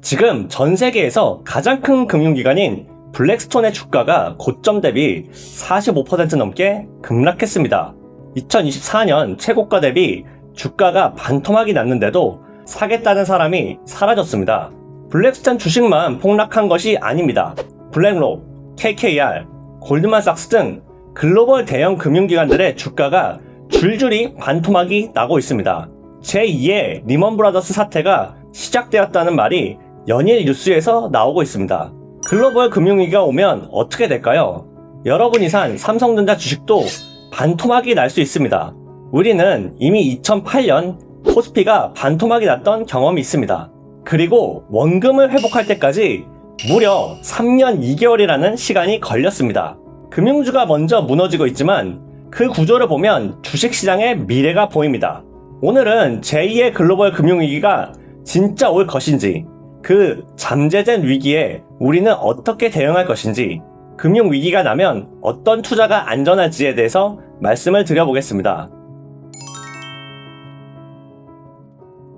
지금 전 세계에서 가장 큰 금융기관인 블랙스톤의 주가가 고점 대비 45% 넘게 급락했습니다. 2024년 최고가 대비 주가가 반토막이 났는데도 사겠다는 사람이 사라졌습니다. 블랙스톤 주식만 폭락한 것이 아닙니다. 블랙록, KKR, 골드만삭스 등 글로벌 대형 금융기관들의 주가가 줄줄이 반토막이 나고 있습니다. 제2의 리먼 브라더스 사태가 시작되었다는 말이 연일 뉴스에서 나오고 있습니다. 글로벌 금융위기가 오면 어떻게 될까요? 여러분이 산 삼성전자 주식도 반토막이 날 수 있습니다. 우리는 이미 2008년 코스피가 반토막이 났던 경험이 있습니다. 그리고 원금을 회복할 때까지 무려 3년 2개월이라는 시간이 걸렸습니다. 금융주가 먼저 무너지고 있지만 그 구조를 보면 주식시장의 미래가 보입니다. 오늘은 제2의 글로벌 금융위기가 진짜 올 것인지, 그 잠재된 위기에 우리는 어떻게 대응할 것인지, 금융위기가 나면 어떤 투자가 안전할지에 대해서 말씀을 드려보겠습니다.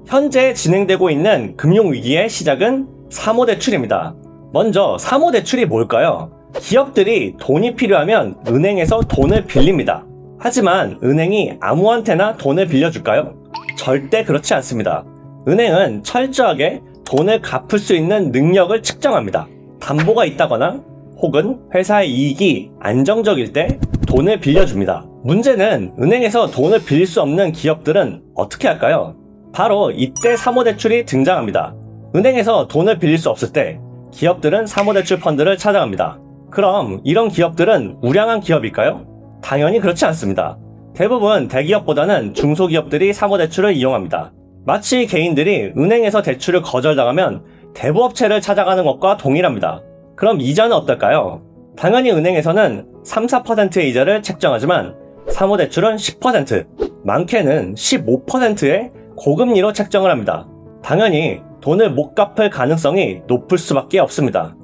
현재 진행되고 있는 금융위기의 시작은 사모대출입니다. 먼저 사모대출이 뭘까요? 기업들이 돈이 필요하면 은행에서 돈을 빌립니다. 하지만 은행이 아무한테나 돈을 빌려줄까요? 절대 그렇지 않습니다. 은행은 철저하게 돈을 갚을 수 있는 능력을 측정합니다. 담보가 있다거나 혹은 회사의 이익이 안정적일 때 돈을 빌려줍니다. 문제는 은행에서 돈을 빌릴 수 없는 기업들은 어떻게 할까요? 바로 이때 사모대출이 등장합니다. 은행에서 돈을 빌릴 수 없을 때 기업들은 사모대출 펀드를 찾아갑니다. 그럼 이런 기업들은 우량한 기업일까요? 당연히 그렇지 않습니다. 대부분 대기업보다는 중소기업들이 사모대출을 이용합니다. 마치 개인들이 은행에서 대출을 거절당하면 대부업체를 찾아가는 것과 동일합니다. 그럼 이자는 어떨까요? 당연히 은행에서는 3, 4%의 이자를 책정하지만 사모대출은 10%, 많게는 15%의 고금리로 책정을 합니다. 당연히 돈을 못 갚을 가능성이 높을 수밖에 없습니다.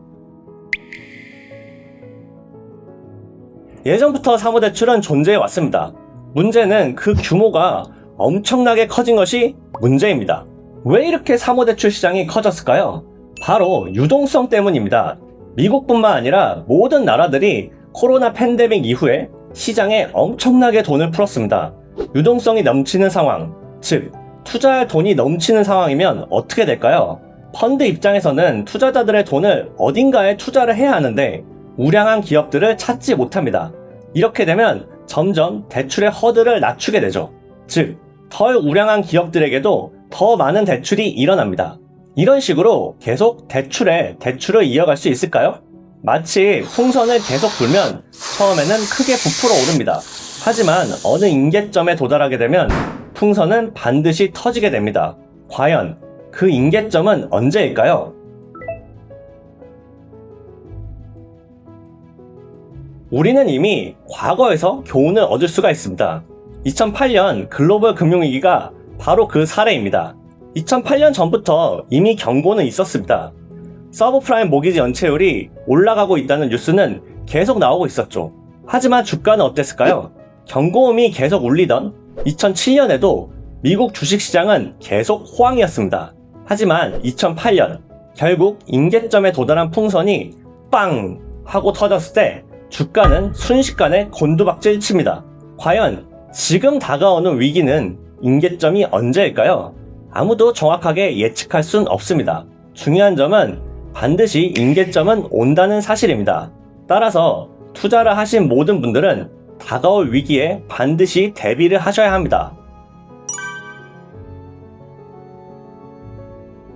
예전부터 사모대출은 존재해 왔습니다. 문제는 그 규모가 엄청나게 커진 것이 문제입니다. 왜 이렇게 사모대출 시장이 커졌을까요? 바로 유동성 때문입니다. 미국뿐만 아니라 모든 나라들이 코로나 팬데믹 이후에 시장에 엄청나게 돈을 풀었습니다. 유동성이 넘치는 상황, 즉 투자할 돈이 넘치는 상황이면 어떻게 될까요? 펀드 입장에서는 투자자들의 돈을 어딘가에 투자를 해야 하는데 우량한 기업들을 찾지 못합니다. 이렇게 되면 점점 대출의 허들을 낮추게 되죠. 즉, 덜 우량한 기업들에게도 더 많은 대출이 일어납니다. 이런 식으로 계속 대출을 이어갈 수 있을까요? 마치 풍선을 계속 불면 처음에는 크게 부풀어 오릅니다. 하지만 어느 임계점에 도달하게 되면 풍선은 반드시 터지게 됩니다. 과연 그 임계점은 언제일까요? 우리는 이미 과거에서 교훈을 얻을 수가 있습니다. 2008년 글로벌 금융위기가 바로 그 사례입니다. 2008년 전부터 이미 경고는 있었습니다. 서브프라임 모기지 연체율이 올라가고 있다는 뉴스는 계속 나오고 있었죠. 하지만 주가는 어땠을까요? 경고음이 계속 울리던 2007년에도 미국 주식시장은 계속 호황이었습니다. 하지만 2008년 결국 임계점에 도달한 풍선이 빵! 하고 터졌을 때 주가는 순식간에 곤두박질 칩니다. 과연 지금 다가오는 위기는 임계점이 언제일까요? 아무도 정확하게 예측할 순 없습니다. 중요한 점은 반드시 임계점은 온다는 사실입니다. 따라서 투자를 하신 모든 분들은 다가올 위기에 반드시 대비를 하셔야 합니다.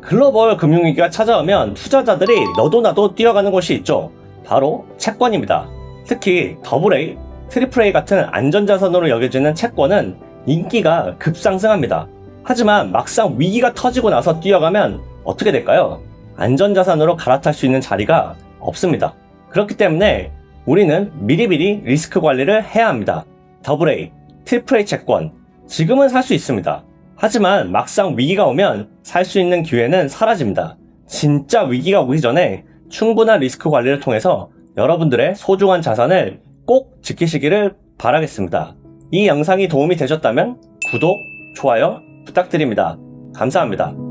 글로벌 금융위기가 찾아오면 투자자들이 너도 나도 뛰어가는 곳이 있죠. 바로 채권입니다. 특히 AA, AAA 같은 안전자산으로 여겨지는 채권은 인기가 급상승합니다. 하지만 막상 위기가 터지고 나서 뛰어가면 어떻게 될까요? 안전자산으로 갈아탈 수 있는 자리가 없습니다. 그렇기 때문에 우리는 미리미리 리스크 관리를 해야 합니다. AA, AAA 채권, 지금은 살 수 있습니다. 하지만 막상 위기가 오면 살 수 있는 기회는 사라집니다. 진짜 위기가 오기 전에 충분한 리스크 관리를 통해서 여러분들의 소중한 자산을 꼭 지키시기를 바라겠습니다. 이 영상이 도움이 되셨다면 구독, 좋아요 부탁드립니다. 감사합니다.